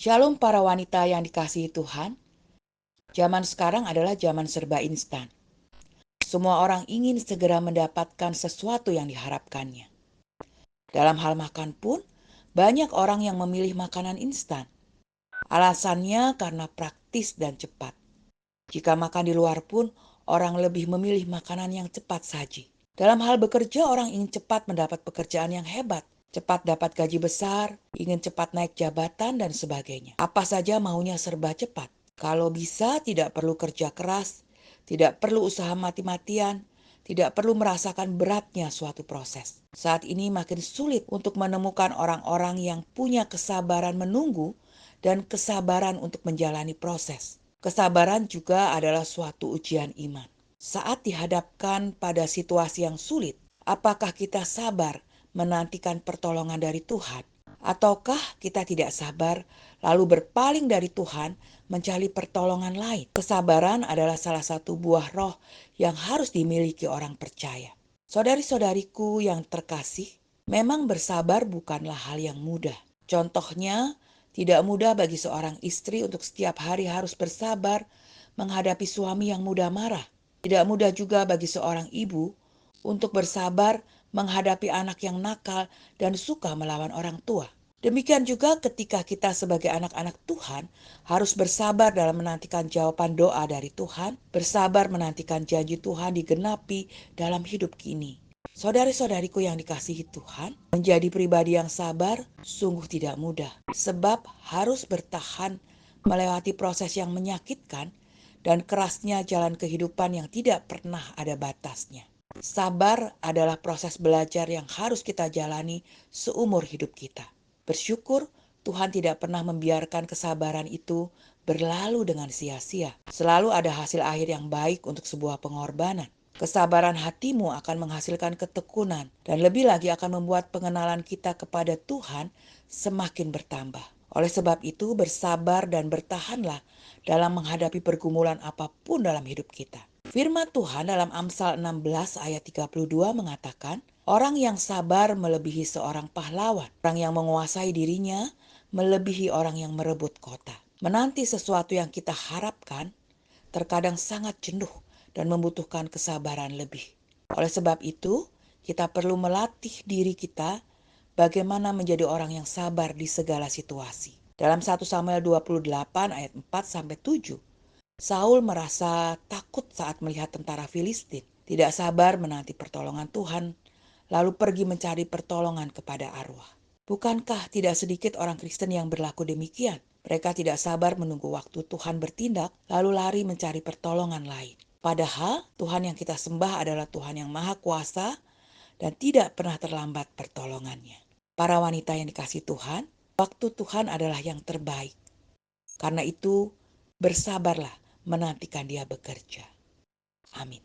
Shalom para wanita yang dikasihi Tuhan. Zaman sekarang adalah zaman serba instan. Semua orang ingin segera mendapatkan sesuatu yang diharapkannya. Dalam hal makan pun, banyak orang yang memilih makanan instan. Alasannya karena praktis dan cepat. Jika makan di luar pun, orang lebih memilih makanan yang cepat saji. Dalam hal bekerja, orang ingin cepat mendapat pekerjaan yang hebat, cepat dapat gaji besar, ingin cepat naik jabatan, dan sebagainya. Apa saja maunya serba cepat. Kalau bisa, tidak perlu kerja keras, tidak perlu usaha mati-matian, tidak perlu merasakan beratnya suatu proses. Saat ini makin sulit untuk menemukan orang-orang yang punya kesabaran menunggu dan kesabaran untuk menjalani proses. Kesabaran juga adalah suatu ujian iman. Saat dihadapkan pada situasi yang sulit, apakah kita sabar menantikan pertolongan dari Tuhan? Ataukah kita tidak sabar lalu berpaling dari Tuhan mencari pertolongan lain? Kesabaran adalah salah satu buah roh yang harus dimiliki orang percaya. Saudari-saudariku yang terkasih, memang bersabar bukanlah hal yang mudah. Contohnya, tidak mudah bagi seorang istri untuk setiap hari harus bersabar menghadapi suami yang mudah marah. Tidak mudah juga bagi seorang ibu untuk bersabar menghadapi anak yang nakal dan suka melawan orang tua. Demikian juga ketika kita sebagai anak-anak Tuhan harus bersabar dalam menantikan jawaban doa dari Tuhan, bersabar menantikan janji Tuhan digenapi dalam hidup kini. Saudari-saudariku yang dikasihi Tuhan, menjadi pribadi yang sabar sungguh tidak mudah, sebab harus bertahan melewati proses yang menyakitkan dan kerasnya jalan kehidupan yang tidak pernah ada batasnya. Sabar adalah proses belajar yang harus kita jalani seumur hidup kita. Bersyukur Tuhan tidak pernah membiarkan kesabaran itu berlalu dengan sia-sia. Selalu ada hasil akhir yang baik untuk sebuah pengorbanan. Kesabaran hatimu akan menghasilkan ketekunan dan lebih lagi akan membuat pengenalan kita kepada Tuhan semakin bertambah. Oleh sebab itu bersabar dan bertahanlah dalam menghadapi pergumulan apapun dalam hidup kita. Firman Tuhan dalam Amsal 16 ayat 32 mengatakan, orang yang sabar melebihi seorang pahlawan. Orang yang menguasai dirinya melebihi orang yang merebut kota. Menanti sesuatu yang kita harapkan terkadang sangat jenuh dan membutuhkan kesabaran lebih. Oleh sebab itu, kita perlu melatih diri kita bagaimana menjadi orang yang sabar di segala situasi. Dalam 1 Samuel 28 ayat 4-7, Saul merasa takut saat melihat tentara Filistin. Tidak sabar menanti pertolongan Tuhan, lalu pergi mencari pertolongan kepada arwah. Bukankah tidak sedikit orang Kristen yang berlaku demikian? Mereka tidak sabar menunggu waktu Tuhan bertindak, lalu lari mencari pertolongan lain. Padahal Tuhan yang kita sembah adalah Tuhan yang Maha Kuasa dan tidak pernah terlambat pertolongannya. Para wanita yang dikasihi Tuhan, waktu Tuhan adalah yang terbaik. Karena itu, bersabarlah menantikan Dia bekerja. Amin.